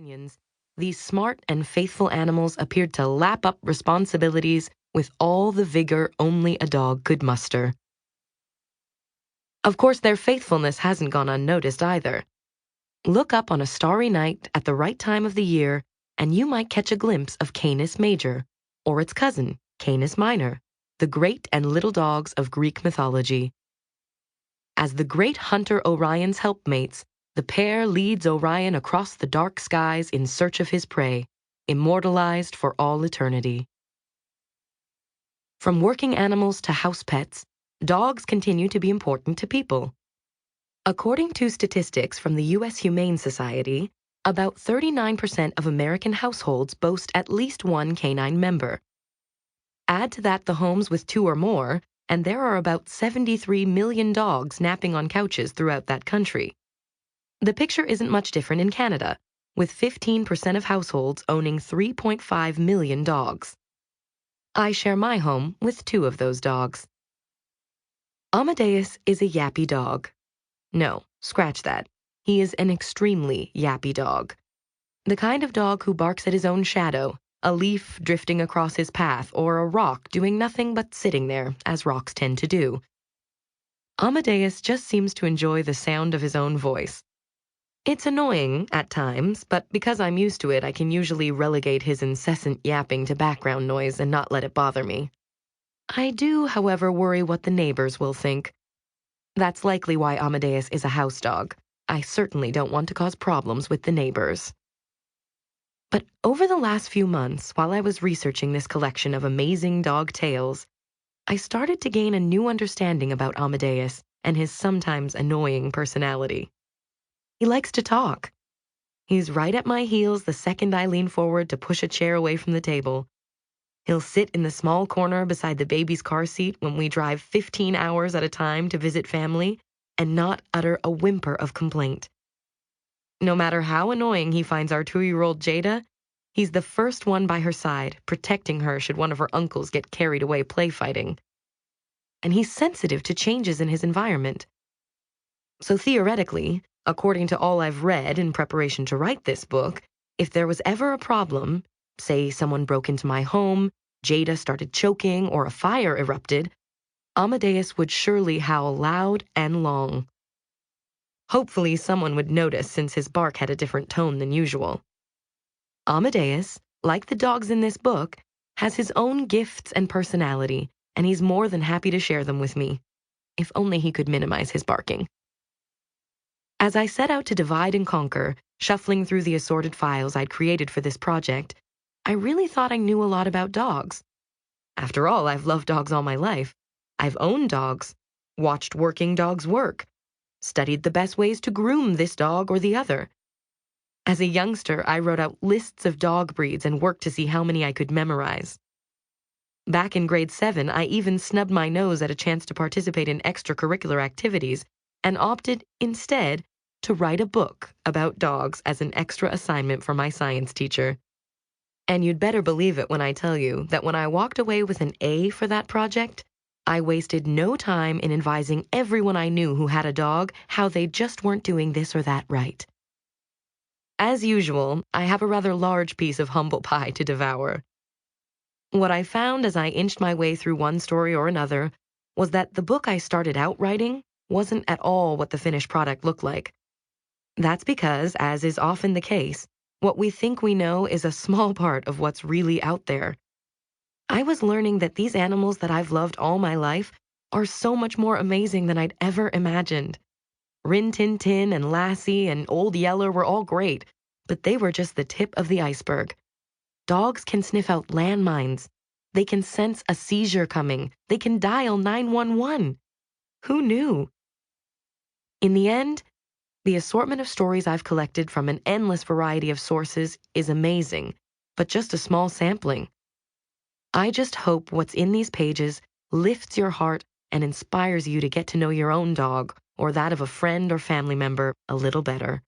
companions, these smart and faithful animals appeared to lap up responsibilities with all the vigor only a dog could muster. Of course, their faithfulness hasn't gone unnoticed either. Look up on a starry night at the right time of the year, and you might catch a glimpse of Canis Major, or its cousin, Canis Minor, the great and little dogs of Greek mythology. As the great hunter Orion's helpmates, the pair leads Orion across the dark skies in search of his prey, immortalized for all eternity. From working animals to house pets, dogs continue to be important to people. According to statistics from the U.S. Humane Society, about 39% of American households boast at least one canine member. Add to that the homes with two or more, and there are about 73 million dogs napping on couches throughout that country. The picture isn't much different in Canada, with 15% of households owning 3.5 million dogs. I share my home with two of those dogs. Amadeus is a yappy dog. No, scratch that. He is an extremely yappy dog. The kind of dog who barks at his own shadow, a leaf drifting across his path, or a rock doing nothing but sitting there, as rocks tend to do. Amadeus just seems to enjoy the sound of his own voice. It's annoying at times, but because I'm used to it, I can usually relegate his incessant yapping to background noise and not let it bother me. I do, however, worry what the neighbors will think. That's likely why Amadeus is a house dog. I certainly don't want to cause problems with the neighbors. But over the last few months, while I was researching this collection of amazing dog tales, I started to gain a new understanding about Amadeus and his sometimes annoying personality. He likes to talk. He's right at my heels the second I lean forward to push a chair away from the table. He'll sit in the small corner beside the baby's car seat when we drive 15 hours at a time to visit family and not utter a whimper of complaint. No matter how annoying he finds our 2-year-old Jada, he's the first one by her side, protecting her should one of her uncles get carried away play fighting. And he's sensitive to changes in his environment. So theoretically, according to all I've read in preparation to write this book, if there was ever a problem, say someone broke into my home, Jada started choking, or a fire erupted, Amadeus would surely howl loud and long. Hopefully someone would notice since his bark had a different tone than usual. Amadeus, like the dogs in this book, has his own gifts and personality, and he's more than happy to share them with me. If only he could minimize his barking. As I set out to divide and conquer, shuffling through the assorted files I'd created for this project, I really thought I knew a lot about dogs. After all, I've loved dogs all my life. I've owned dogs, watched working dogs work, studied the best ways to groom this dog or the other. As a youngster, I wrote out lists of dog breeds and worked to see how many I could memorize. Back in grade 7, I even snubbed my nose at a chance to participate in extracurricular activities and opted, instead, to write a book about dogs as an extra assignment for my science teacher. And you'd better believe it when I tell you that when I walked away with an A for that project, I wasted no time in advising everyone I knew who had a dog how they just weren't doing this or that right. As usual, I have a rather large piece of humble pie to devour. What I found as I inched my way through one story or another was that the book I started out writing wasn't at all what the finished product looked like. That's because, as is often the case, what we think we know is a small part of what's really out there. I was learning that these animals that I've loved all my life are so much more amazing than I'd ever imagined. Rin Tin Tin and Lassie and Old Yeller were all great, but they were just the tip of the iceberg. Dogs can sniff out landmines. They can sense a seizure coming. They can dial 911. Who knew? In the end, the assortment of stories I've collected from an endless variety of sources is amazing, but just a small sampling. I just hope what's in these pages lifts your heart and inspires you to get to know your own dog or that of a friend or family member a little better.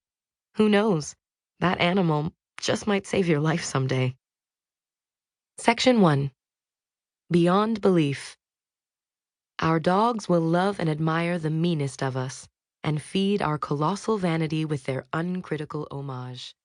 Who knows? That animal just might save your life someday. Section 1. Beyond Belief. Our dogs will love and admire the meanest of us and feed our colossal vanity with their uncritical homage.